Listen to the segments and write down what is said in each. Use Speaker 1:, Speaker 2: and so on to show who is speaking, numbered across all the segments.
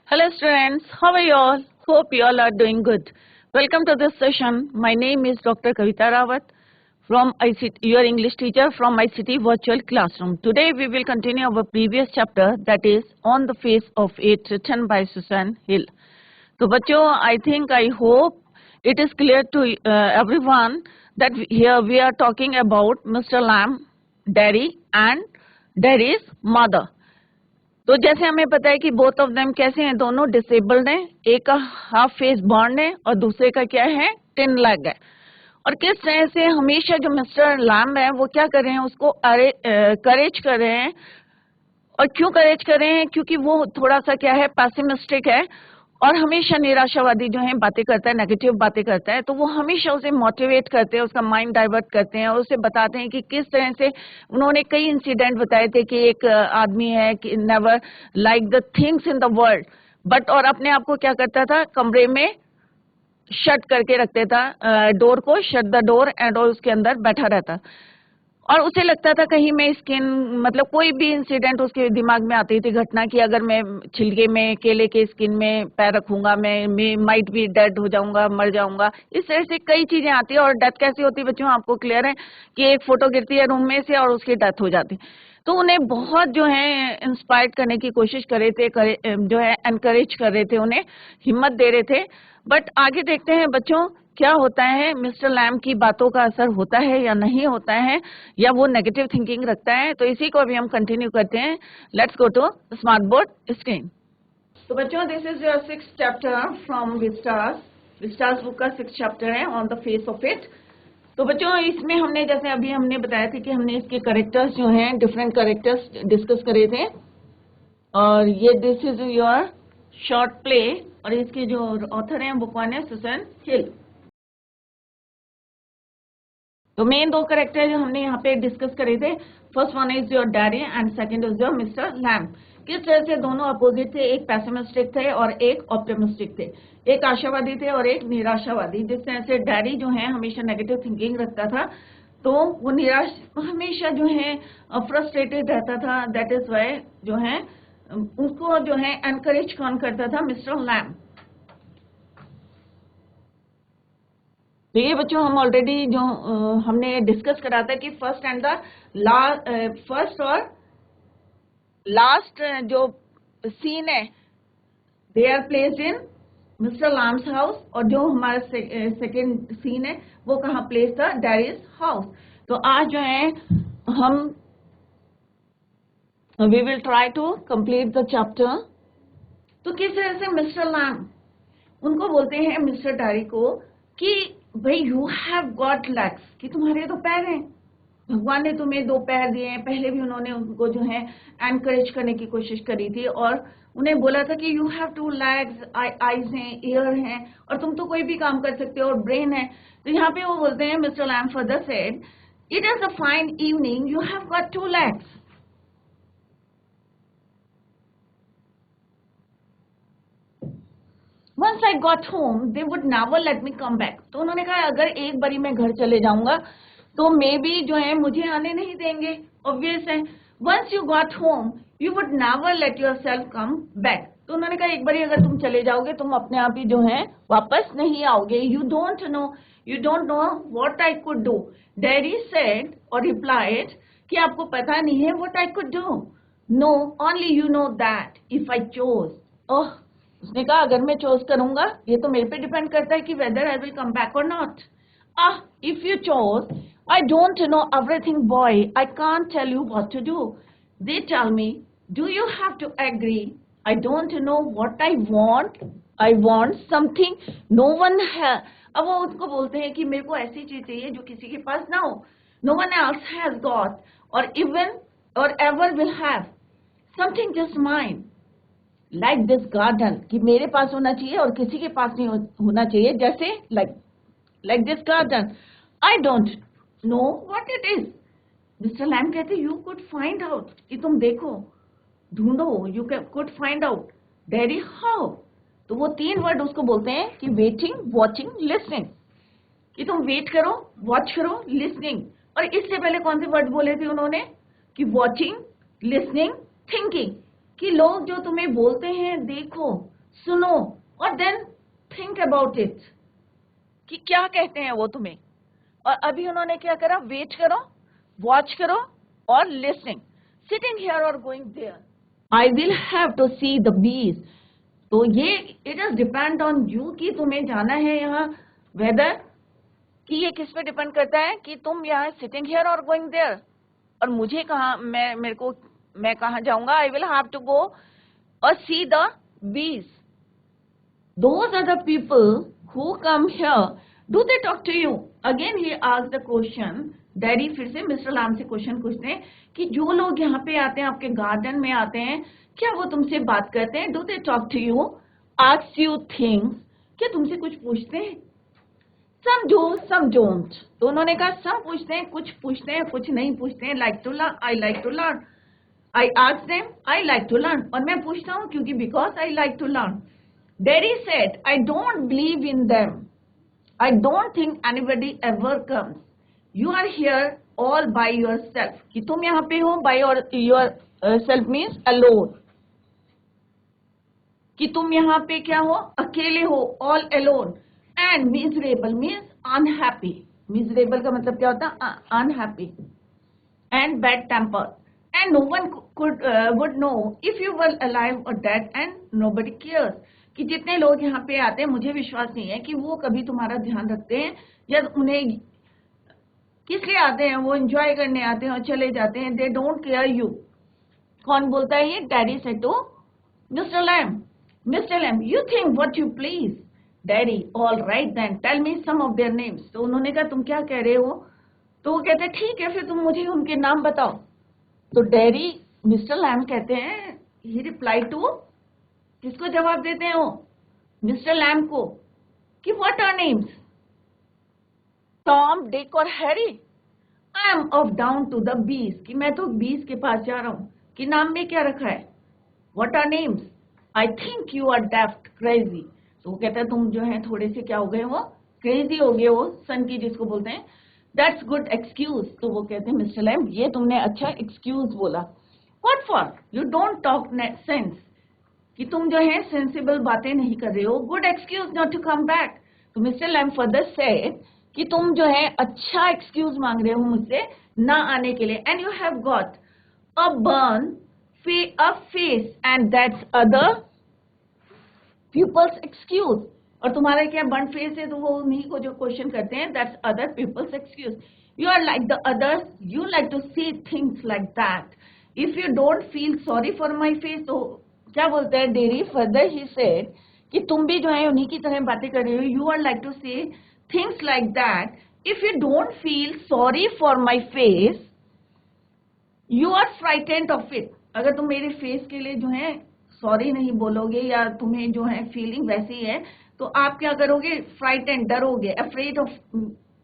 Speaker 1: Hello students, how are you all? Hope you all are doing good. Welcome to this session. My name is Dr. Kavita Rawat from ICT, your English teacher from ICT Virtual Classroom. Today we will continue our previous chapter, that is On the Face of It, written by Susan Hill. So बच्चों, I hope it is clear to everyone that here we are talking about Mr. Lamb, Daddy and Daddy's mother. तो जैसे हमें पता है कि both of them कैसे हैं, दोनों डिसेबल्ड हैं, एक का हाफ फेस बर्न है और दूसरे का क्या है, टिन लेग है। और किस तरह से हमेशा जो मिस्टर लैम्ब है वो क्या कर रहे हैं, उसको करेज कर रहे हैं। और क्यों करेज कर रहे हैं? क्योंकि वो थोड़ा सा क्या है, पैसिमिस्टिक है और हमेशा निराशावादी जो है बातें करता है, नेगेटिव बातें करता है। तो वो हमेशा उसे मोटिवेट करते हैं, उसका माइंड डाइवर्ट करते हैं और उसे बताते हैं कि किस तरह से उन्होंने कई इंसिडेंट बताए थे कि एक आदमी है कि never like the things in the world but, और अपने आप को क्या करता था, कमरे में शट करके रखते था, डोर को शट द डोर एंड और उसके अंदर बैठा रहता। और उसे लगता था कहीं मैं स्किन, मतलब कोई भी इंसिडेंट उसके दिमाग में आती थी घटना कि अगर मैं छिलके में केले के स्किन में पैर रखूंगा मैं माइट भी डेड हो जाऊंगा, मर जाऊंगा। इस तरह से कई चीजें आती है। और डेथ कैसी होती है बच्चों, आपको क्लियर है कि एक फोटो गिरती है रूम में से और उसकी डेथ हो जाती। तो उन्हें बहुत जो है इंस्पायर करने की कोशिश कर रहे थे, जो है एनकरेज कर रहे थे, उन्हें हिम्मत दे रहे थे। बट आगे देखते हैं बच्चों क्या होता है, मिस्टर लैम्ब की बातों का असर होता है या नहीं होता है, या वो नेगेटिव थिंकिंग रखता है। तो इसी को अभी हम कंटिन्यू करते हैं। Let's go to smart board screen. तो बच्चों, this is your 6th chapter from Vistas book का 6th चैप्टर है, on the face of it. तो बच्चों, इसमें हमने जैसे अभी हमने बताया था कि हमने इसके करेक्टर्स जो हैं, डिफरेंट करेक्टर्स डिस्कस करे थे। और ये this is your short play, और इसके जो ऑथर हैं वो कौन है, सुसन हिल। तो मेन दो करेक्टर जो हमने यहाँ पे डिस्कस करे थे, first one is your daddy and second is your mister lamb. किस तरह से दोनों अपोजिट थे, एक पैसिमिस्टिक थे और एक ऑप्टिमिस्टिक थे, एक आशावादी थे और एक निराशावादी। जिस तरह से डैडी जो है हमेशा नेगेटिव थिंकिंग रखता था, तो वो हमेशा जो है फ्रस्ट्रेटेड रहता था। दैट इज वाई जो है उनको जो है एनकरेज कौन करता था, मिस्टर लैम्ब। तो ये बच्चों हम ऑलरेडी जो हमने डिस्कस करा था कि फर्स्ट और लास्ट जो सीन है, they are placed in mister Lamb's house, और जो हमारा सेकेंड सीन है वो कहाँ प्लेस था, डैडीज हाउस। तो आज जो है हम we will try to complete the chapter. तो किस तरह से मिस्टर लैम्ब उनको बोलते हैं, मिस्टर डैडी को, कि भाई यू हैव गॉट लेग्स, कि तुम्हारे तो पैर हैं, भगवान ने तुम्हें दो पैर दिए हैं। पहले भी उन्होंने उनको जो है एनकरेज करने की कोशिश करी थी और उन्हें बोला था कि यू हैव 2 लेग्स, आईज हैं, ईयर हैं, और तुम तो कोई भी काम कर सकते हो, और ब्रेन है। तो यहाँ पे वो बोलते हैं, mister lamb further said, it is a fine evening, you have got 2 legs. Once I got home, they would never let me come back. तो उन्होंने कहा अगर एक बारी मैं घर चले जाऊंगा तो मे बी जो है मुझे आने नहीं देंगे, ऑब्वियस है। Once you got home, you would never let yourself come back. तो उन्होंने कहा एक बारी अगर तुम चले जाओगे तुम अपने आप ही जो है वापस नहीं आओगे। You don't know what I could do. Daddy said or replied कि आपको पता नहीं है what I could do. No, only you know that if I chose. Oh, उसने कहा अगर मैं चूज करूंगा, ये तो मेरे पे डिपेंड करता है कि whether I will come back or not. If you choose, I don't know everything boy, I can't tell you what to do. They tell me, do you have to agree? I don't know what I want something no one है। अब वो उसको बोलते हैं कि मेरे को ऐसी चीज चाहिए जो किसी के पास ना हो, no one else has got और इवन और ever will have, something just mine, like this garden, कि मेरे पास होना चाहिए और किसी के पास नहीं होना चाहिए, जैसे like this garden. I don't know what it is. Mister lamb कहते यू कुड फाइंड आउट, कि तुम देखो, ढूंढो, you could find out. Daddy how? तो वो 3 वर्ड उसको बोलते हैं कि वेटिंग, वॉचिंग, लिसनिंग, कि तुम वेट करो, वॉच करो, लिसनिंग। और इससे पहले कौन से वर्ड बोले थे उन्होंने, कि वॉचिंग, लिसनिंग, थिंकिंग, कि लोग जो तुम्हें बोलते हैं देखो, सुनो और देन थिंक अबाउट इट कि क्या कहते हैं वो तुम्हें। और अभी उन्होंने क्या करा, वेट करो, वॉच करो और लिसनिंग, सिटिंग हियर और going there, I will have to see the bees. तो ये it is depend on you कि तुम्हें जाना है यहाँ, वेदर कि ये किस पे डिपेंड करता है कि तुम यहाँ सिटिंग हियर और गोइंग देयर, और मुझे कहाँ, मैं कहाँ जाऊंगा, I will have to go और see the bees. Those are the people who come here. Do they talk to you? Again he asked the question. Daddy फिर से मिस्टर लाम से क्वेश्चन पूछते हैं कि जो लोग यहाँ पे आते हैं, आपके गार्डन में आते हैं, क्या वो तुमसे बात करते हैं? Do they talk to you? Ask you things? क्या तुमसे कुछ पूछते हैं? Some do, some don't. तो उन्होंने कहा some पूछते हैं, कुछ पूछते हैं, कुछ नहीं पूछते हैं. Like to learn, I like to learn. I ask them, I like to learn. और मैं पूछता हूँ क्योंकि because I like to learn. Daddy said, I don't believe in them. I don't think anybody ever comes. You are here all by yourself. कि तुम यहाँ पे हो by yourself means alone. कि तुम यहाँ पे क्या हो, अकेले हो, all alone. And miserable means unhappy. Miserable का मतलब क्या होता है, unhappy. And bad temper. And no one would know if you were alive or dead and nobody cares. कि जितने लोग यहाँ पे आते हैं, मुझे विश्वास नहीं है कि वो कभी तुम्हारा ध्यान रखते हैं, या उन्हें किस लिए आते हैं, वो एंजॉय करने आते हैं और चले जाते हैं. They don't care you. कौन बोलता है ये? Daddy said to mister Lamb. Mister Lamb, you think what you please. Daddy, all right then, tell me some of their names. तो उन्होंने कहा तुम क्या कह रहे हो? तो वो कहते ठीक है, फिर तुम मुझे उनके नाम बताओ. तो डैडी मिस्टर लैम कहते हैं, ही रिप्लाई टू, किसको जवाब देते हैं वो? मिस्टर लैम को, कि what are names? Tom, Dick और Harry. I am off down to the beach, कि मैं तो बीज के पास जा रहा हूं. कि नाम में क्या रखा है? What are names? I think you are daft crazy. तो वो कहता है तुम जो है थोड़े से क्या हो गए हो, क्रेजी हो गए हो, सन की जिसको बोलते हैं. That's good excuse. तो वो कहते हैं मिस्टर लैम, ये तुमने अच्छा एक्सक्यूज बोला. What for? You don't talk sense, कि तुम जो है सेंसिबल बातें नहीं कर रहे हो. Good excuse not to come back. तो मिस्टर लैम फर्दर सेड कि तुम जो है अच्छा एक्सक्यूज मांग रहे हो मुझसे ना आने के लिए. And you have got a burn a face and that's other people's excuse. और तुम्हारा क्या बर्न फेस है, तो वो उन्हीं को जो क्वेश्चन करते हैं, that's other people's excuse. You are like the others, you like to see things like that. If you don't feel sorry for my face. तो क्या बोलते हैं डेरी? फर्दर ही सेड कि तुम भी जो है उन्हीं की तरह बातें कर रहे हो. You are like to say things like that. If you don't feel sorry for my face, you are frightened of it. अगर तुम मेरे फेस के लिए जो है सॉरी नहीं बोलोगे, या तुम्हें जो है फीलिंग वैसी है, तो आप क्या करोगे? फ्राइटेंड, डरोगे, afraid of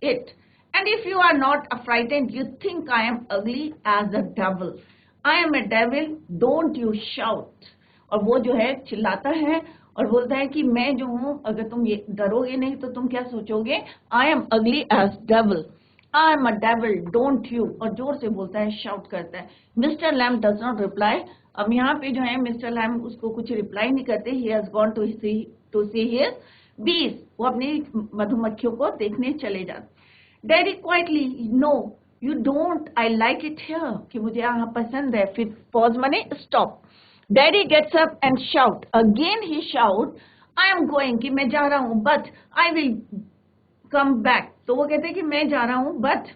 Speaker 1: it. And if you are not frightened, you think I am ugly as a devil. I am a devil, don't you shout. और वो जो है चिल्लाता है और बोलता है कि मैं जो हूं, अगर तुम ये डरोगे नहीं तो तुम क्या सोचोगे? I am ugly as devil, I am a devil, don't you. और जोर से बोलता है, शाउट करता है. Mister Lamb does not reply. अब यहाँ पे जो है मिस्टर लैम उसको कुछ रिप्लाई नहीं करते. He has gone to see his bees. वो अपनी मधुमक्खियों को देखने चले जाते. Daddy quietly, no you don't, I like it here, कि मुझे यहाँ पसंद है. फिर पॉज माने stop. Daddy gets up and shout. Again he shout, I am going, कि मैं जा रहा हूँ, but I will come back. तो वो कहते हैं कि मैं जा रहा हूँ, but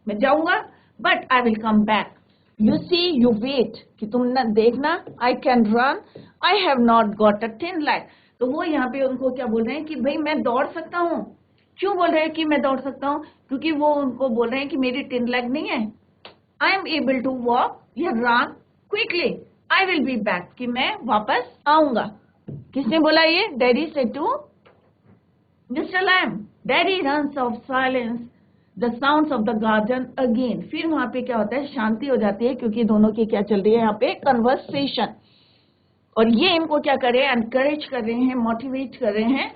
Speaker 1: मैं जाऊंगा, but I will come back. You see, you wait, कि तुम ना देखना, I can run, I have not got a thin leg. तो वो यहाँ पे उनको क्या बोल रहे हैं कि भाई मैं दौड़ सकता हूँ. क्यों बोल रहे हैं कि मैं दौड़ सकता हूँ? क्योंकि वो उनको बोल रहे हैं कि मेरी टिन लेग नहीं है. I am able to walk या run quickly. I will be back, कि मैं वापस आऊंगा. किसने बोला ये? Daddy say to mister Lamb. Daddy runs of silence, the sounds of the garden again. फिर वहां पे क्या होता है? शांति हो जाती है, क्योंकि दोनों की क्या चल रही है यहाँ पे? कन्वर्सेशन. और ये इनको क्या कर रहे हैं? एनकरेज कर रहे हैं, मोटिवेट कर रहे हैं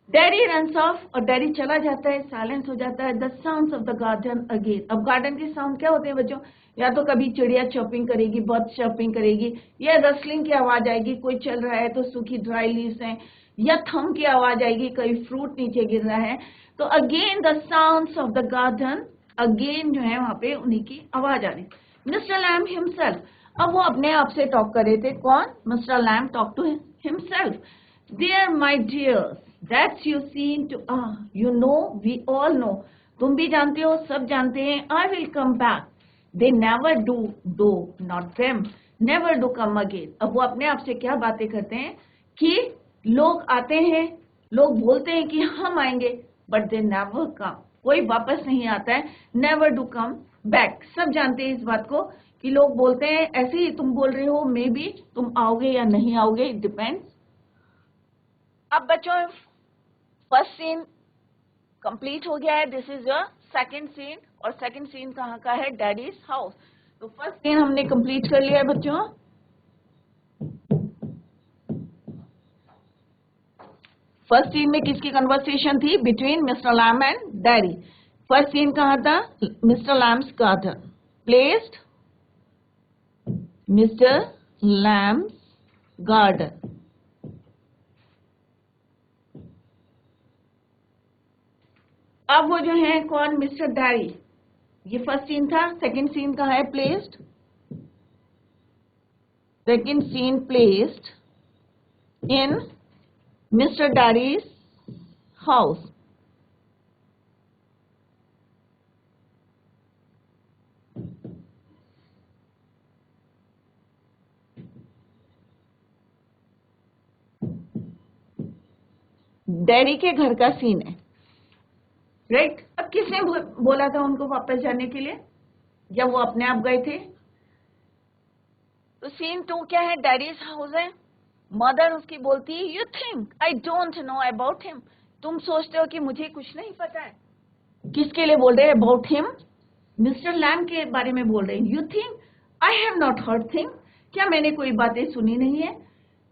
Speaker 1: डैडी रन्स ऑफ, और डैडी चला जाता है, साइलेंस हो जाता है। The sounds of the garden again. अब गार्डन के साउंड क्या होते हैं बच्चों? या तो कभी चिड़िया चॉपिंग करेगी, बर्ड चॉपिंग करेगी, या रसलिंग की आवाज आएगी, कोई चल रहा है तो सूखी ड्राई लीव्स हैं, या थम की आवाज आएगी, कोई फ्रूट नीचे गिर रहा है। तो again the sounds of the garden, again जो है वहां पे उन्हीं की आवाज आ रही। मिस्टर लैम हिमसेल्फ, अब वो अपने आप से टॉक कर रहे थे। कौन? Mister Lamb talk to himself. Dear my dears, that's you seen to you know, we all know. तुम भी जानते हो, सब जानते हैं। I will come back. They never do, not them. Never do come again. अब वो अपने आप से क्या बातें करते हैं कि लोग आते हैं, लोग बोलते हैं कि हम आएंगे, but they never come. कोई वापस नहीं आता है। Never do come back. सब जानते हैं इस बात को कि लोग बोलते हैं, ऐसे ही तुम बोल रहे हो, मे बी तुम आओगे या नहीं आओगे, इट डिपेंड्स। अब बच्चों फर्स्ट सीन कंप्लीट हो गया है। This is your second scene, और सेकंड सीन कहाँ का है? Daddy's house. तो फर्स्ट सीन हमने कंप्लीट कर लिया है बच्चों। फर्स्ट सीन में किसकी कन्वर्सेशन थी? Between mister Lamb and daddy. First scene कहाँ था? Mister Lamb's garden. Placed mister Lamb's garden. अब वो जो है कौन? Mister daddy. ये फर्स्ट सीन था। सेकंड सीन कहाँ है? Placed. Second scene placed in mister daddy's house. Daddy के घर का सीन है, राइट? अब किसने बोला था उनको वापस जाने के लिए, या वो अपने आप गए थे? तो सीन 2 क्या है? डैडीज हाउस है। मदर उसकी बोलती है, you think I don't know about him. तुम सोचते हो कि मुझे कुछ नहीं पता है। किसके लिए बोल रहे हैं? अबाउट हिम, मिस्टर लैम के बारे में बोल रहे हैं। You think I have not heard thing, क्या मैंने कोई बातें सुनी नहीं है?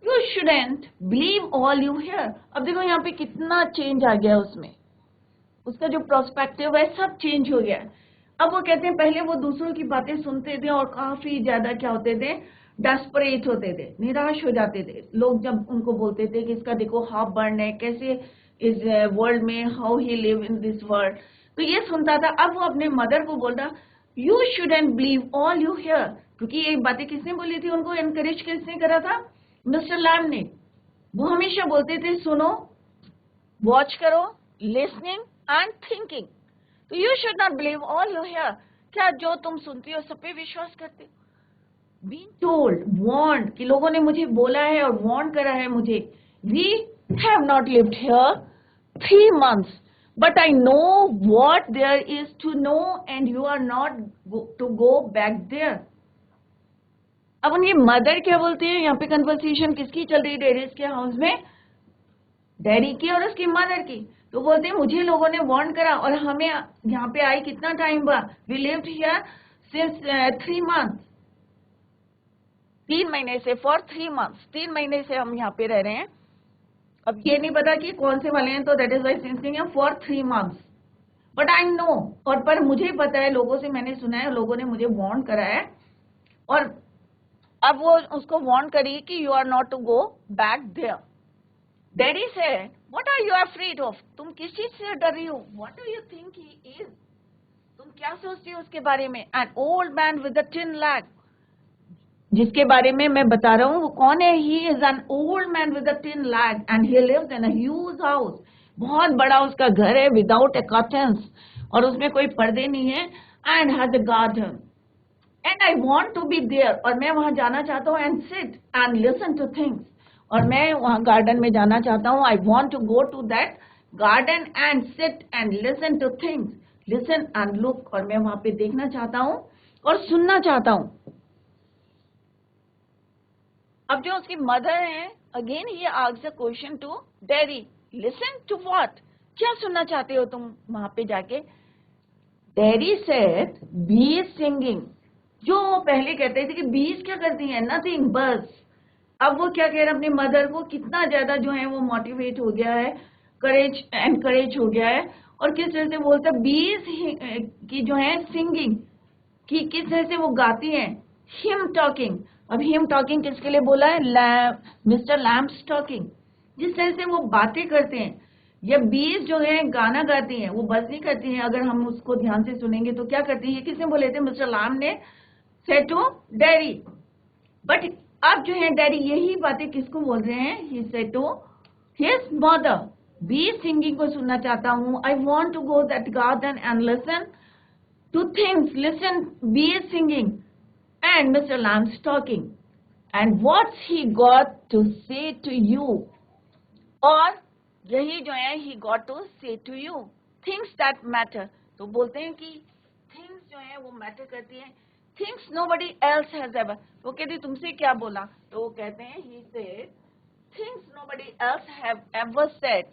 Speaker 1: You shouldn't believe all you here. अब देखो यहाँ पे कितना चेंज आ गया उसमें, उसका जो प्रोस्पेक्टिव है सब चेंज हो गया। अब वो कहते हैं पहले वो दूसरों की बातें सुनते थे और काफी ज्यादा क्या होते थे? डेस्परेट होते थे, निराश हो जाते थे। लोग जब उनको बोलते थे कि इसका देखो हाफ बर्न है, कैसे इस वर्ल्ड में, how he live in this world, तो ये सुनता था। अब वो अपने मदर को बोलता, you shouldn't believe all you here, क्योंकि ये बातें किसने बोली थी? उनको एनकरेज किसने करा था? मिस्टर लैम ने। वो हमेशा बोलते थे सुनो, वॉच करो, लिसनिंग एंड थिंकिंग। तो you should not believe all you here, क्या जो तुम सुनती हो सब पे विश्वास करते हो? बीन टोल्ड, वार्न्ड, कि लोगों ने मुझे बोला है और वार्न करा है मुझे। We have not lived here 3 months, but I know what there is to know and you are not to go back there. अब उनकी मदर क्या बोलती है? यहाँ पे कन्वर्सेशन किसकी चल रही है डैडीज के हाउस में? डैडी की और उसकी मदर की। तो बोलते हैं मुझे लोगों ने वार्न करा और हमें यहाँ पे आई कितना टाइम हुआ? We lived here since 3 months, 3 महीने से, फॉर 3 months, 3 महीने से हम यहाँ पे रह रहे हैं। अब ये नहीं पता कि कौन से वाले हैं, तो दैट इज वाई सिंसिंग है for 3 months, but I know, और पर मुझे पता है, लोगों से मैंने सुना है, लोगों ने मुझे वार्न करा है। और अब वो उसको वार्न करी कि you are not to go back there. Daddy से, what are you afraid of? तुम किस चीज से डर रही हो? What do you think he is? तुम क्या सोचती हो उसके बारे में? An old man with a tin leg, जिसके बारे में मैं बता रहा हूँ वो कौन है? He is an old man with a tin leg and he lives in a huge house. बहुत बड़ा उसका घर है, विदाउट ए कर्टन्स, और उसमें कोई पर्दे नहीं है। And has a garden and I want to be there, और मैं वहां जाना चाहता हूँ। And sit and listen to things, और मैं वहां गार्डन में जाना चाहता हूँ। I want to go to that garden and sit and listen to things, listen and look, और मैं वहां पे देखना चाहता हूँ और सुनना चाहता हूँ। अब जो उसकी मदर है, again he asks a question to daddy, listen to what? क्या सुनना चाहते हो तुम वहां पे जाके? Daddy said bees singing. जो पहले कहते थे कि बीज क्या करती हैं? नथिंग, बस। अब वो क्या कह रहे हैं अपनी मदर को? कितना ज्यादा जो है वो मोटिवेट हो गया है, करेज एनकरेज हो गया है। और किस तरह से बोलता है, बीज की जो है सिंगिंग, कि किस तरह से वो गाती हैं, हिम टॉकिंग। अब हिम टॉकिंग किसके लिए बोला है, मिस्टर लैम्स टॉकिंग, जिस तरह से वो बातें करते हैं। या बीज जो है गाना गाती हैं, वो बस नहीं करती हैं, अगर हम उसको ध्यान से सुनेंगे तो क्या करती है, किसने बोले थे, मिस्टर लैम ने सेड टू डैडी। बट अब जो है डैडी यही बातें किसको बोल रहे हैं, he said to his mother. Bee singing को सुनना चाहता हूँ, I want to go that garden and listen to things, listen bee singing and mister Lamb's talking and what's he got to say to you. और यही जो है he got to say to you things that matter. तो बोलते हैं कि things जो है वो मैटर करती है, things nobody else has ever. वो कहती तुमसे क्या बोला, तो वो कहते हैं he said things nobody else have ever said,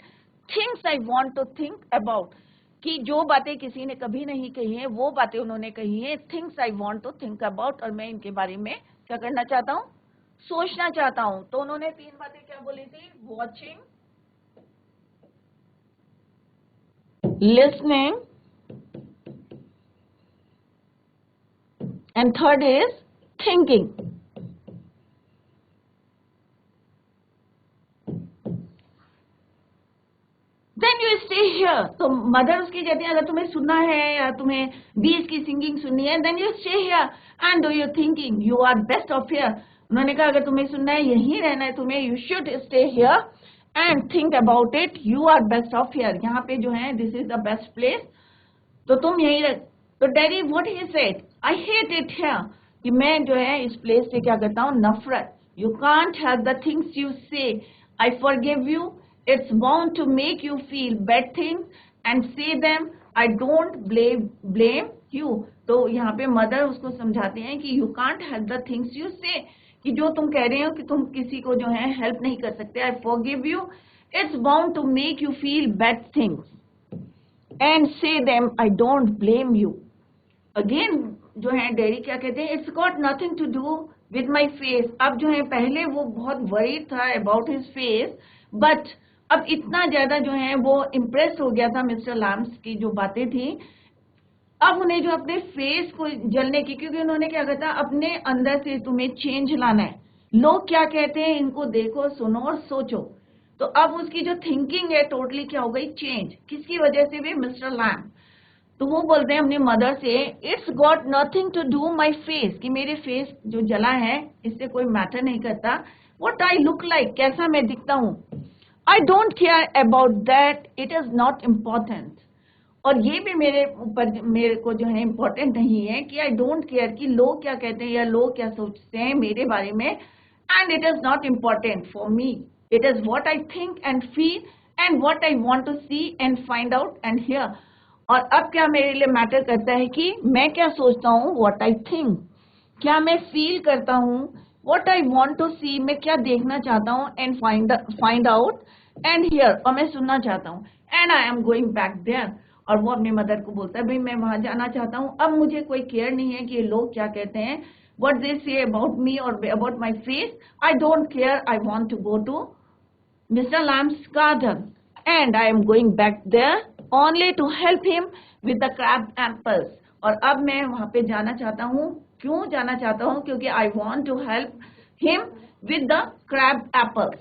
Speaker 1: things I want to think about, कि जो बातें किसी ने कभी नहीं कही है वो बातें उन्होंने कही है, things I want to think about, और मैं इनके बारे में क्या करना चाहता हूँ, सोचना चाहता हूँ। तो उन्होंने 3 बातें क्या बोली थी, watching, listening, and third is thinking. Then you stay here. तो मदर उसकी कहती है अगर तुम्हें सुनना है या तुम्हें बीज की सिंगिंग सुननी है, then you stay here and do your thinking. You are best of here. उन्होंने कहा अगर तुम्हें सुनना है, यहीं रहना है तुम्हें, you should stay here and think about it. You are best of here. यहाँ पे जो है this is the best place. तो तुम यहीं रह। तो daddy what he said, I hate it here, कि मैं जो है इस प्लेस से क्या करता हूँ, नफरत। You can't have the things you say, I forgive you, it's bound to make you feel bad things and say them, I don't blame you. तो यहाँ पे मदर उसको समझाते हैं कि you can't have the things you say, कि जो तुम कह रहे हो कि तुम किसी को जो है हेल्प नहीं कर सकते, I forgive you, it's bound to make you feel bad things and say them, I don't blame you. Again जो है डैडी क्या कहते हैं, it's got nothing to do with my face. अब जो है पहले वो बहुत worried था about his face, but अब इतना ज्यादा जो है वो impressed हो गया था मिस्टर लैम्स की जो बातें थी, अब उन्हें जो अपने फेस को जलने की, क्योंकि उन्होंने क्या कहता है अपने अंदर से तुम्हें चेंज लाना है, लोग क्या कहते हैं इनको देखो, सुनो और सोचो। तो अब उसकी जो थिंकिंग है टोटली क्या हो गई, चेंज। किसकी वजह से भी, मिस्टर लैम। तो वो बोलते हैं अपनी मदर से, it's got nothing to do my face, कि मेरे फेस जो जला है इससे कोई मैटर नहीं करता, व्हाट आई लुक लाइक, कैसा मैं दिखता हूँ, I don't care about that, it is not important. और ये भी मेरे ऊपर, मेरे को जो है इम्पोर्टेंट नहीं है कि आई डोंट केयर कि लोग क्या कहते हैं या लोग क्या सोचते हैं मेरे बारे में, and it is not important for me, it is what I think and feel and what I want to see and find out and hear. और अब क्या मेरे लिए मैटर करता है कि मैं क्या सोचता हूँ, what I think, क्या मैं फील करता हूँ, what I want to see, मैं क्या देखना चाहता हूँ, and find out and hear, और मैं सुनना चाहता हूँ, and I am going back there. और वो अपने मदर को बोलता है भाई मैं वहां जाना चाहता हूँ, अब मुझे कोई केयर नहीं है कि ये लोग क्या कहते हैं, what they say about me or about my face, I don't care, I want to go to Mr. Lamb's garden and I am going back there only to help him with the crab apples. और अब मैं वहां पे जाना चाहता हूँ, क्यों जाना चाहता हूँ, क्योंकि I want to help him with the crab apples.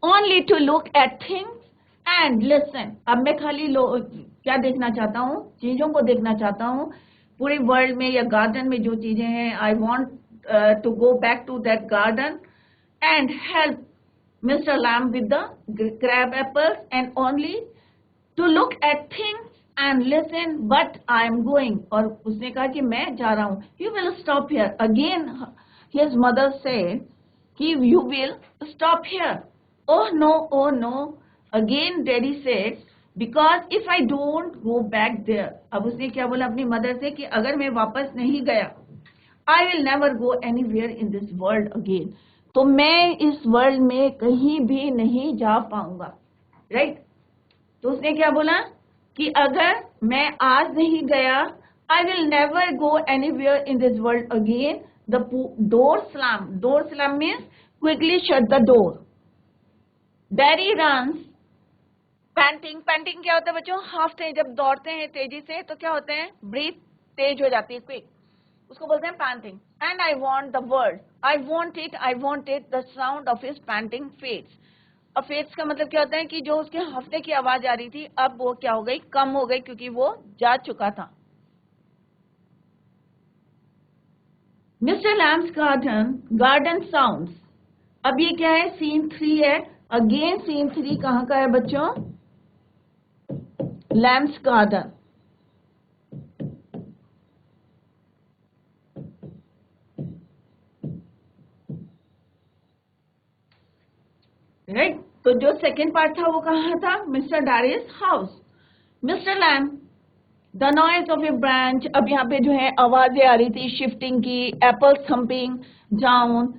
Speaker 1: Only to look at things and listen. अब मैं खाली क्या देखना चाहता हूँ, चीजों को देखना चाहता हूँ, पूरे वर्ल्ड में या गार्डन में जो चीजें हैं, I want to go back to that garden and help Mr. Lamb with the crab apples and only to look at things and listen, but I am going. और उसने कहा कि मैं जा रहा हूँ, you will stop here. Again his mother said कि you will stop here. Oh no, oh no. Again daddy said because if I don't go back there. अब उसने क्या बोला अपनी मदर से कि अगर मैं वापस नहीं गया, I will never go anywhere in this world again. तो मैं इस वर्ल्ड में कहीं भी नहीं जा पाऊंगा, राइट? तो उसने क्या बोला कि अगर मैं आज नहीं गया, I will never go anywhere in this world again. The door slam. Door slam means quickly shut the door. Dairy runs painting. Painting क्या होता है बच्चों? हाफते, जब दौड़ते हैं तेजी से तो क्या होते हैं? ब्रीथ तेज हो जाती है, क्विक, उसको बोलते हैं painting. And I want the word, I want it the sound of his painting fades. और फेड्स का मतलब क्या होता है कि जो उसके हफ्ते की आवाज आ रही थी अब वो क्या हो गई? कम हो गई, क्योंकि वो जा चुका था। Mister Lamb's garden sounds. अब ये क्या है? सीन 3 है। अगेन सीन 3 कहाँ का है बच्चों? Lamps garden. राइट, तो जो सेकेंड पार्ट था वो कहाँ था? Mister Derry's house. Mister Lamb, the noise of a branch. अब यहाँ पे जो है आवाजें आ रही थी शिफ्टिंग की, एप्पल थम्पिंग डाउन।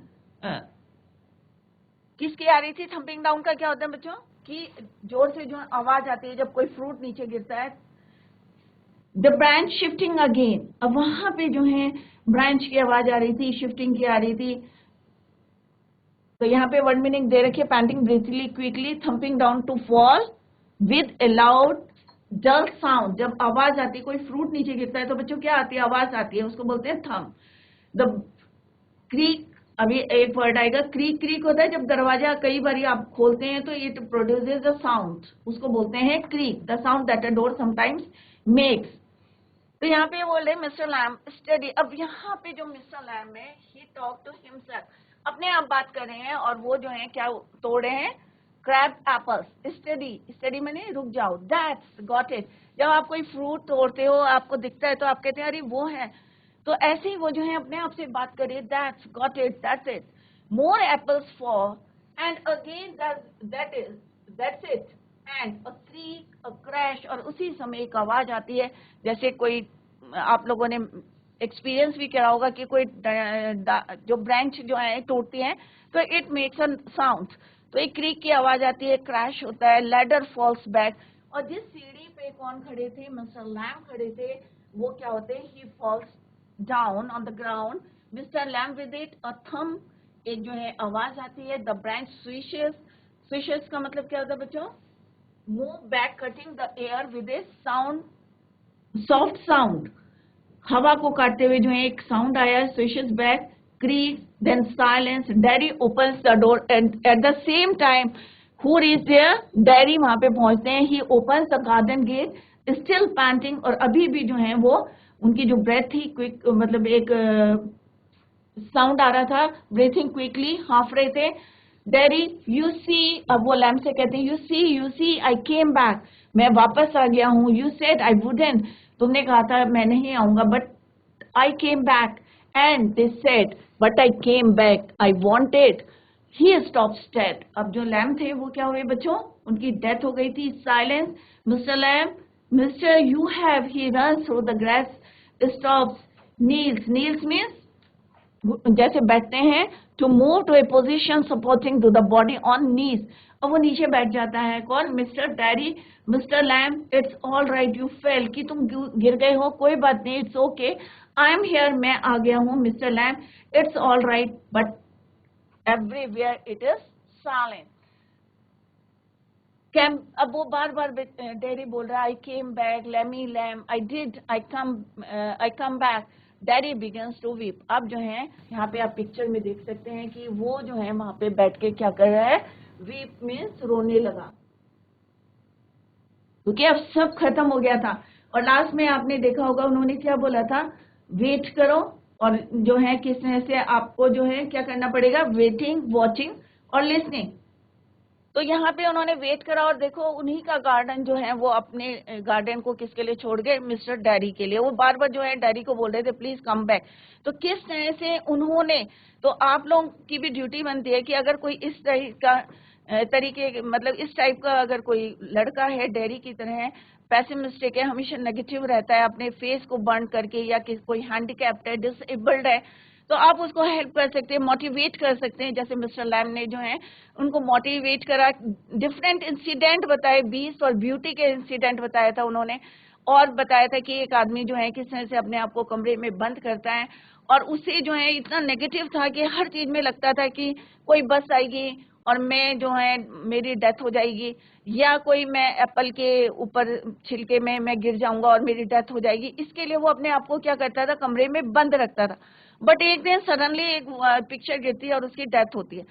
Speaker 1: किसकी आ रही थी? थम्पिंग डाउन का क्या होता है बच्चों? कि जोर से जो आवाज आती है जब कोई फ्रूट नीचे गिरता है। द ब्रांच शिफ्टिंग अगेन, अब वहां पे जो है ब्रांच की आवाज आ रही थी, शिफ्टिंग की आ रही थी। तो यहाँ पे वर्ड मीनिंग दे रखी है, panting breathily quickly, thumping down to fall with a loud dull sound. जब आवाज आती है, कोई फ्रूट नीचे गिरता है तो बच्चों क्या आती है? आवाज आती है, उसको बोलते हैं थम। द क्रीक, अभी एक वर्ड आएगा क्रीक। क्रीक होता है जब दरवाजा कई बार आप खोलते हैं तो इट प्रोड्यूसेस अ साउंड, उसको बोलते हैं creek, the sound that a door sometimes makes. तो यहाँ पे बोल रहे मिस्टर लैम स्टडी। अब यहाँ पे जो मिस्टर लैम है, ही टॉक टू हिमसेल्फ, अपने आप बात कर रहे हैं, और वो जो है क्या तोड़ रहे हैं? Crab apples. स्टडी, स्टडी मैंने रुक जाओ, दैट्स गॉट इट। जब आप कोई फ्रूट तोड़ते हो, आपको दिखता है तो आप कहते हैं अरे वो है, तो ऐसे ही वो जो है अपने आप से बात करिए, that's got it, that's it, more apples for, and again that's it, and a creek, a crash. और उसी समय एक आवाज आती है, जैसे कोई, आप लोगों ने एक्सपीरियंस भी करा होगा कि कोई जो ब्रांच जो है टूटती है तो इट मेक्स अ साउंड, तो एक क्रीक की आवाज आती है, क्रैश होता है, लैडर फॉल्स बैक। और जिस सीढ़ी पे कौन खड़े थे? मिस्टर लैम खड़े थे, वो क्या होते हैं? He falls down on the ground. Mister Lamb with it a thump, एक जो है आवाज आती है, द ब्रांच स्विशेस। स्विशेस का मतलब क्या होता है बच्चों? Move back, cutting the air with a sound, soft sound. हवा को काटते हुए जो है एक साउंड आया, swishes back, creak, then silence. Daddy opens the door at the same time. Who is there? Daddy वहां पे पहुंचते हैं। He opens the garden gate, still panting, और अभी भी जो है वो उनकी जो ब्रेथ थी क्विक, मतलब एक साउंड आ रहा था, ब्रीथिंग क्विकली, हाफ रहे थे। डैडी यू सी, अब वो लैम्प से कहते हैं you see I came back, मैं वापस आ गया हूँ। यू सेड आई वुडंट, तुमने कहा था मैं नहीं आऊंगा, but I came back. And they said but I came back, I wanted. He stops dead, अब जो लैम्प थे वो क्या हुए बच्चों? उनकी डेथ हो गई थी। Silence, mister Lamb, mister you have, he run through the grass, stops, kneels. Kneels means जैसे बैठते हैं, to move to a position supporting to the body on knees, और वो नीचे बैठ जाता है। कौन? Mister daddy. Mister Lamb, it's all right you fell, कि तुम गिर गए हो, कोई बात नहीं, it's okay, I am here, मैं आ गया हूँ। Mister Lamb, it's all right, but everywhere it is silent. Calm, अब वो बार बार डैडी बोल रहा है, I came back, Lamey Lamb, I come back. Daddy begins to weep. अब जो है यहाँ पे आप पिक्चर में देख सकते हैं कि वो जो है वहां पे बैठ के क्या कर रहा है? वीप मीन्स रोने लगा, क्योंकि अब सब खत्म हो गया था। और लास्ट में आपने देखा होगा उन्होंने क्या बोला था? वेट करो, और जो है किस तरह से आपको जो है क्या करना पड़ेगा? वेटिंग, वॉचिंग और लिसनिंग। तो यहाँ पे उन्होंने वेट करा, और देखो उन्हीं का गार्डन जो है वो अपने गार्डन को किसके लिए छोड़ गए? मिस्टर डैडी के लिए। वो बार बार जो है डैडी को बोल रहे थे प्लीज कम बैक। तो किस तरह से उन्होंने, तो आप लोगों की भी ड्यूटी बनती है कि अगर कोई इस तरह का तरीके, मतलब इस टाइप का अगर कोई लड़का है डैडी की तरह, पैसिमिस्टिक है, हमेशा नेगेटिव रहता है, अपने फेस को बर्न करके, या कोई हैंडीकैप्ड है, डिसेबल्ड है, तो आप उसको हेल्प कर सकते हैं, मोटिवेट कर सकते हैं। जैसे मिस्टर लैम ने जो है उनको मोटिवेट करा, डिफरेंट इंसिडेंट बताए, बीस्ट और ब्यूटी के इंसिडेंट बताया था उन्होंने, और बताया था कि एक आदमी जो है किस तरह से अपने आप को कमरे में बंद करता है, और उसे जो है इतना नेगेटिव था कि हर चीज में लगता था कि कोई बस आएगी और मैं जो है मेरी डेथ हो जाएगी, या कोई मैं एप्पल के ऊपर छिलके में मैं गिर जाऊंगा और मेरी डेथ हो जाएगी। इसके लिए वो अपने आप को क्या करता था, कमरे में बंद रखता था। बट एक दिन सडनली एक पिक्चर गिरती है और उसकी डेथ होती है।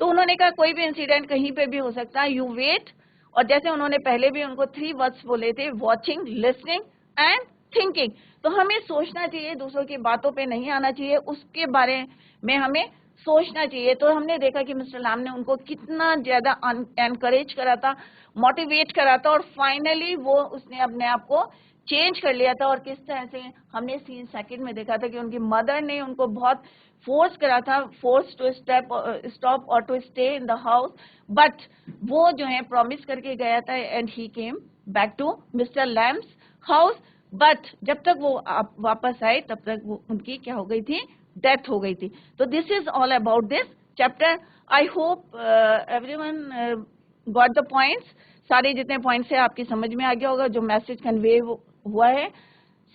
Speaker 1: तो उन्होंने कहा कोई भी इंसिडेंट कहीं पे भी हो सकता है, यू वेट। और जैसे उन्होंने पहले भी उनको 3 वर्ड्स बोले थे, वॉचिंग, लिसनिंग एंड थिंकिंग। तो हमें सोचना चाहिए, दूसरों की बातों पे नहीं आना चाहिए, उसके बारे में हमें सोचना चाहिए। तो हमने देखा कि मिस्टर लाम ने उनको कितना ज्यादा एनकरेज करा था, मोटिवेट करा था, और फाइनली वो उसने अपने आप को चेंज कर लिया था। और किस तरह से हमने 3 सेकंड में देखा था कि उनकी मदर ने उनको बहुत फोर्स करा था, फोर्स टू स्टॉप और to stay in the house. But वो जो है प्रॉमिस करके गया था and he came back to mister Lamb's house. But जब तक वो वापस आए तब तक वो उनकी क्या हो गई थी, डेथ हो गई थी। तो this is all about this chapter. I hope everyone got the points. सारे जितने पॉइंट्स है आपकी समझ में आ गया होगा, जो मैसेज कन्वे हुआ है।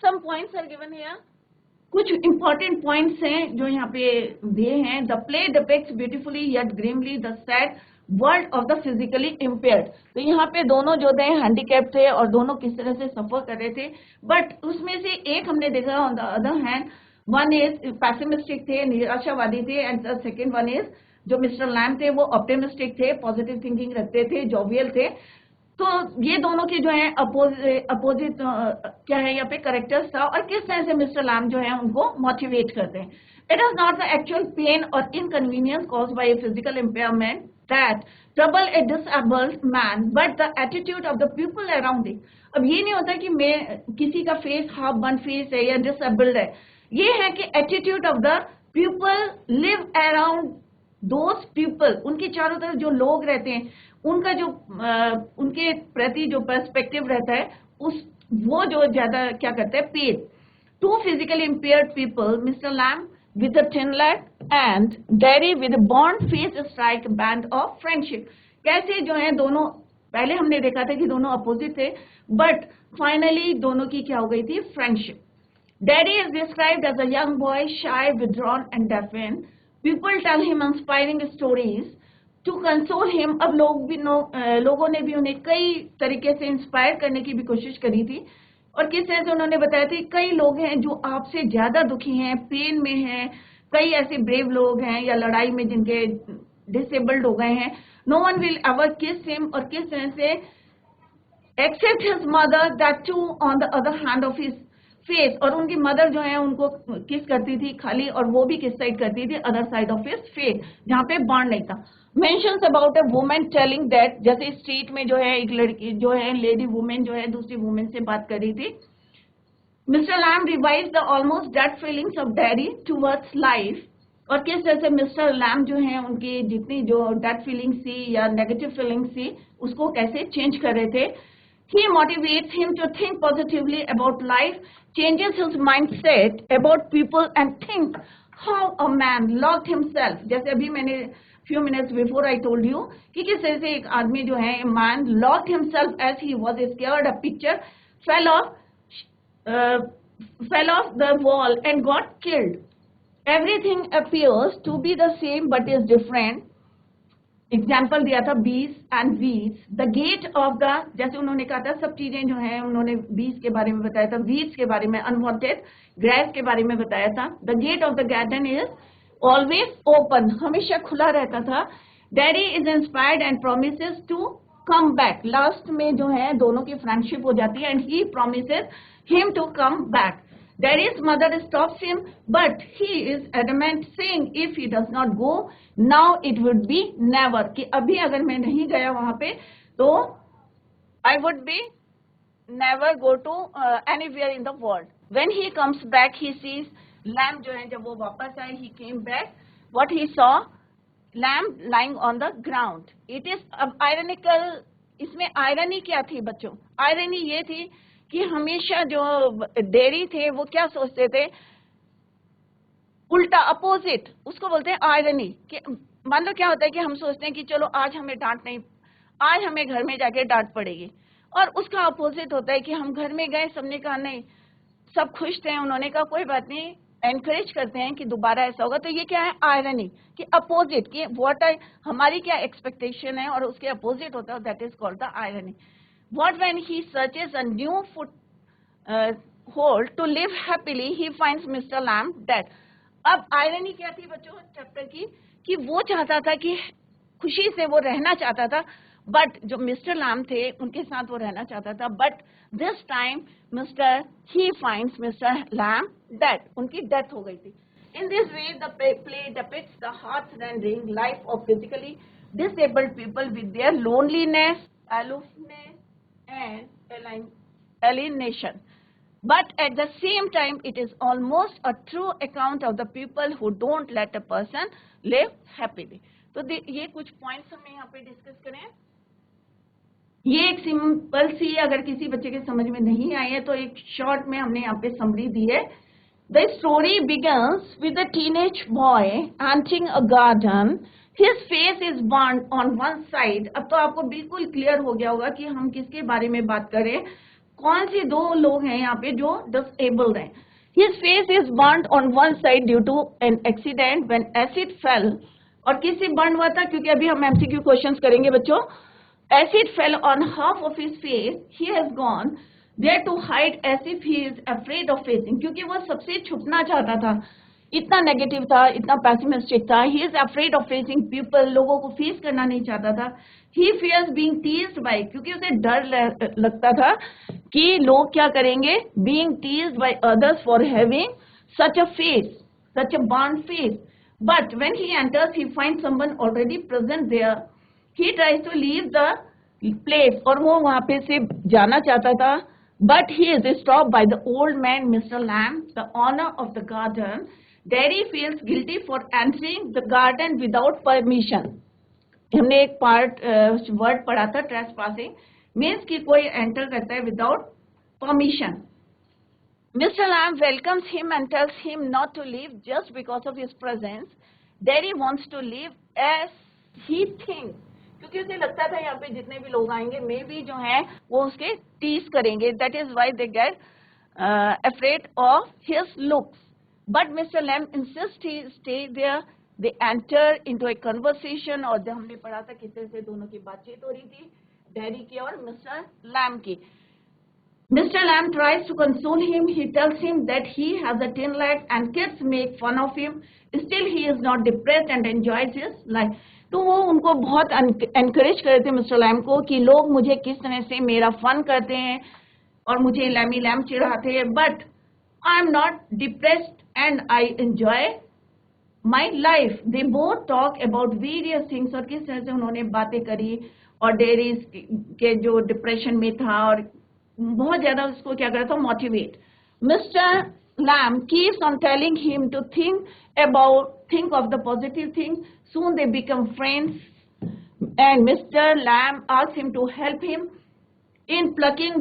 Speaker 1: Some points are given here, कुछ इंपॉर्टेंट पॉइंट्स हैं जो यहाँ पे दिए हैं। The play depicts beautifully yet grimly the sad world of the physically impaired. तो यहाँ पे दोनों जो थे हैंडीकैप थे और दोनों किस तरह से सफर कर रहे थे। बट उसमें से एक हमने देखा on the other hand, one is pessimistic थे, निराशावादी थे, and the second one is जो मिस्टर लैम थे वो ऑप्टिमिस्टिक थे, पॉजिटिव थिंकिंग रखते थे, जॉवियल थे। तो ये दोनों के जो है अपोजिट क्या है यहाँ पे करेक्टर्स था, और किस तरह से मिस्टर लैम जो है उनको मोटिवेट करते हैं। It is not the actual pain और inconvenience caused by a physical impairment that trouble a disabled man, but the attitude of the people around it. अब ये नहीं होता कि मैं किसी का फेस हाफ बर्न फेस है या डिसेबल्ड है, ये है कि attitude of the people live around those people, उनके चारों तरफ जो लोग रहते हैं उनका जो उनके प्रति जो पर्सपेक्टिव रहता है, उस वो जो ज्यादा क्या करते हैं, pain to physically impaired people, mister Lamb with a thin leg and Derry with a bond face strike band of friendship. कैसे जो है दोनों, पहले हमने देखा था कि दोनों अपोजिट थे, बट फाइनली दोनों की क्या हो गई थी, friendship. Daddy is described as a young boy, shy, withdrawn, and deafened. People tell him inspiring stories to console him. अब लोगों ने भी उन्हें कई तरीके से इंस्पायर करने की भी कोशिश करी थी। और किस तरह से उन्होंने बताया था, कई लोग हैं जो आपसे ज्यादा दुखी हैं, पेन में हैं, कई ऐसे ब्रेव लोग हैं या लड़ाई में जिनके डिसेबल्ड हो गए हैं। No one will ever kiss him, और किस तरह से except his mother that too on the other hand of his face, और उनकी मदर जो है उनको किस करती थी खाली, और वो भी किस साइड करती थी, other side of his face, जहाँ पे बॉन्ड नहीं था। Mentions about a women telling that, जैसे स्ट्रीट में जो है एक लड़की जो है, लेडी वुमेन जो है दूसरी वुमेन से बात कर रही थी। Mister Lamb revise the almost dead feelings of daddy towards life, और किस तरह से मिस्टर लैम जो है उनकी जितनी जो डेड फीलिंग्स थी या नेगेटिव फीलिंग्स थी उसको कैसे चेंज कर रहे थे। He motivates him to think positively about life, changes his mindset about people, and think how a man locked himself. जैसे अभी मैंने few minutes before I told you कि किस तरह से एक आदमी जो है, man locked himself as he was scared, a picture fell off the wall and got killed. Everything appears to be the same but is different. Example दिया था bees and weeds, the gate of the, जैसे उन्होंने कहा था सब चीजें जो हैं, उन्होंने बीज के बारे में बताया था, वीड्स के बारे में, अनवांटेड ग्रास के बारे में बताया था। The gate of the garden is always open, हमेशा खुला रहता था। Daddy is inspired and promises to come back, last में जो है दोनों की फ्रेंडशिप हो जाती है, and he promises him to come back. Daddy's mother stops him, but he is adamant, saying if he does not go now, it would be never. कि अभी अगर मैं नहीं गया वहां पे तो I would be never go to anywhere in the world. When he comes back, he sees lamb जो है, जब वो वापस आए, he came back. What he saw, lamb lying on the ground. It is अब ironical, इसमें irony क्या थी बच्चों? Irony ये थी कि हमेशा जो डेरी थे वो क्या सोचते थे, उल्टा अपोजिट, उसको बोलते हैं आयरनी। कि मान लो क्या होता है कि हम सोचते हैं कि चलो आज हमें डांट नहीं, आज हमें घर में जाके डांट पड़ेगी, और उसका अपोजिट होता है कि हम घर में गए, सबने कहा नहीं, सब खुश थे, उन्होंने कहा कोई बात नहीं, एनकरेज करते हैं कि दोबारा ऐसा होगा, तो ये क्या है, आयरनी कि अपोजिट, कि व्हाट हमारी क्या एक्सपेक्टेशन है और उसके अपोजिट होता है, that is called the irony. What when he searches a new foothold to live happily he finds mister Lamb dead. अब आयरनी क्या थी बच्चों चैप्टर की, कि वो चाहता था कि खुशी से वो रहना चाहता था, बट जो मिस्टर लैम थे उनके साथ वो रहना चाहता था, but this time he finds mister Lamb dead, उनकी डेथ हो गई थी. In this way the play depicts the heart-rending life of physically disabled people with their loneliness, aloofness, and alienation. But at the same time, it is almost a true account of the people who don't let a person live happily. तो ये कुछ points हमने यहाँ पे discuss करें. ये एक simple सी, अगर किसी बच्चे के समझ में नहीं आई है तो एक शॉर्ट में हमने यहाँ पे समरी दी है. The story begins with a teenage boy entering a garden. His face is burned on one side. अब तो आपको बिल्कुल क्लियर हो गया होगा कि हम किसके बारे में बात करें, कौन से दो लोग हैं यहाँ पे जो डिसेबल्ड हैं. His face is burnt on one side due to an accident when acid fell. और किससे बर्न हुआ था, क्योंकि अभी हम MCQ क्वेश्चंस करेंगे बच्चों. Acid fell on half of his face. He has gone there to hide as if he is afraid of facing. क्योंकि वो सबसे छुपना चाहता था, इतना नेगेटिव था, इतना पैसिमिस्टिक था. He is afraid of facing people. लोगों को फेस करना नहीं चाहता था. He fears being teased by, क्योंकि उसे डर लगता था कि लोग क्या करेंगे, being teased by others for having such a face, such a burned face. But when he enters, he finds someone already present there. He tries to leave the place, और वो वहां पे से जाना चाहता था, but he is stopped by the old man, Mr. Lamb, the owner of the garden. Daddy feels guilty for entering the garden without permission. हमने एक वर्ड पढ़ा था, trespassing means कि कोई एंटर करता है without permission. Mr. Lamb welcomes him and tells him not to leave just because of his presence. Daddy wants to leave as he thinks. क्योंकि उसे लगता था यहाँ पे जितने भी लोग आएंगे मे बी जो है वो उसके टीज करेंगे. That is why they get afraid of his looks. But mister Lamb insist he stay there. They enter into a conversation, और जो हमने पढ़ा था किस तरह से दोनों की बातचीत हो रही थी, डैडी की और मिस्टर लैम की. Mr. Lamb tries to console him. He tells him that he has a tin leg and kids make fun of him. Still, he is not depressed and enjoys his life. तो वो उनको बहुत encourage कर रहे थे mister Lamb को कि लोग मुझे किस तरह से मेरा फन करते हैं और मुझे लैमी लैम चिढ़ाते हैं, but I am not depressed and I enjoy my life. They both talk about various things, और किस तरह से उन्होंने बातें करी और डेरी के जो डिप्रेशन में था और बहुत ज्यादा उसको क्या करा था, motivate. Mister Lamb keeps on telling him to think of the positive thing. Soon they become friends, and Mr. Lamb asks him to help him in plucking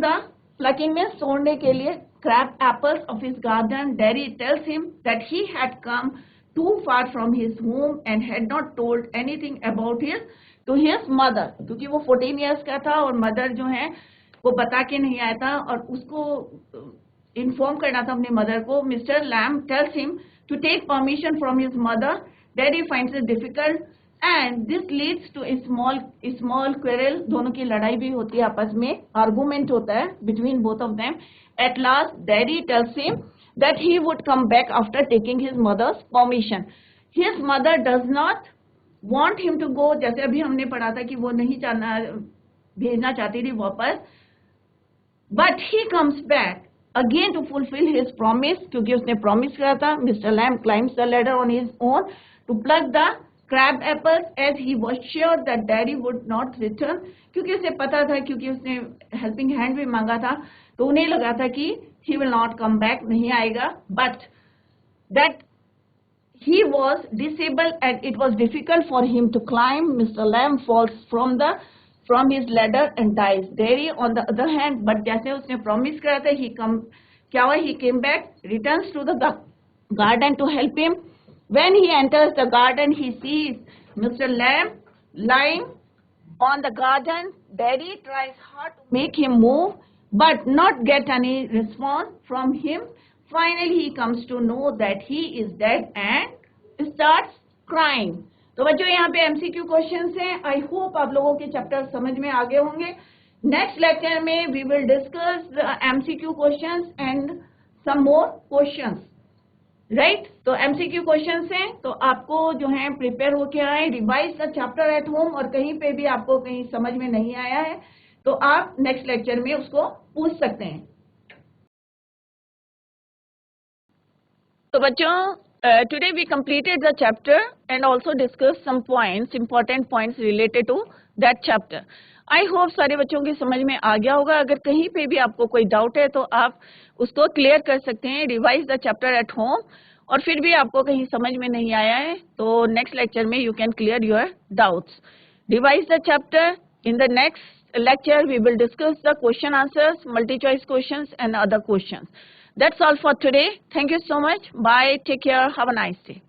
Speaker 1: means तोड़ने के लिए crab apples of his garden. Daddy tells him that he had come too far from his home and had not told anything about to his mother, क्योंकि वो 14 years का था और mother जो है वो बता के नहीं आया था और उसको इन्फॉर्म करना था अपने मदर को. Mister Lamb tells him to take permission from his mother. Daddy finds it difficult, and this leads to a small quarrel. दोनों की लड़ाई भी होती है आपस में, argument होता है between both of them. At last, Daddy tells him that he would come back after taking his mother's permission. His mother does not want him to go. जैसे अभी हमने पढ़ा था कि वो नहीं भेजना चाहती थी वापस, but he comes back again to fulfill his promise, क्योंकि उसने promise किया था. Mr. Lamb climbs the ladder on his own to pluck the crab apples, as he was sure that Daddy would not return. क्योंकि उसे पता था, क्योंकि उसने helping hand भी मांगा था, तो उन्हें लगा था कि he will not come back, नहीं आएगा. But that he was disabled and it was difficult for him to climb. Mr. Lamb falls from his ladder and dies. Daddy on the other hand, but जैसे उसने promise करा था, he came back, returns to the garden to help him. When he enters the garden, he sees Mr. Lamb lying on the garden. Daddy tries hard to make him move, but not get any response from him. Finally he comes to know that he is dead and starts crying. तो बच्चों यहाँ पे MCQ questions हैं. I hope आप लोगों के chapter समझ में आ गए होंगे. नेक्स्ट लेक्चर में we will discuss MCQ questions and some more questions. Right, तो MCQ क्वेश्चंस हैं, तो आपको जो है प्रिपेयर होके आए, revise the chapter at home. और कहीं पे भी आपको कहीं समझ में नहीं आया है तो आप नेक्स्ट लेक्चर में उसको पूछ सकते हैं. तो बच्चों, today we completed the chapter and also discussed some points, important points related to that chapter. I hope सारे बच्चों की समझ में आ गया होगा. अगर कहीं पे भी आपको कोई डाउट है तो आप उसको क्लियर कर सकते हैं. Revise the chapter at home. और फिर भी आपको कहीं समझ में नहीं आया है तो नेक्स्ट लेक्चर में you can clear your doubts. Revise the chapter. In the next lecture we will discuss the question answers, multi choice questions and other questions. That's all for today. Thank you so much. Bye. Take care. Have a nice day.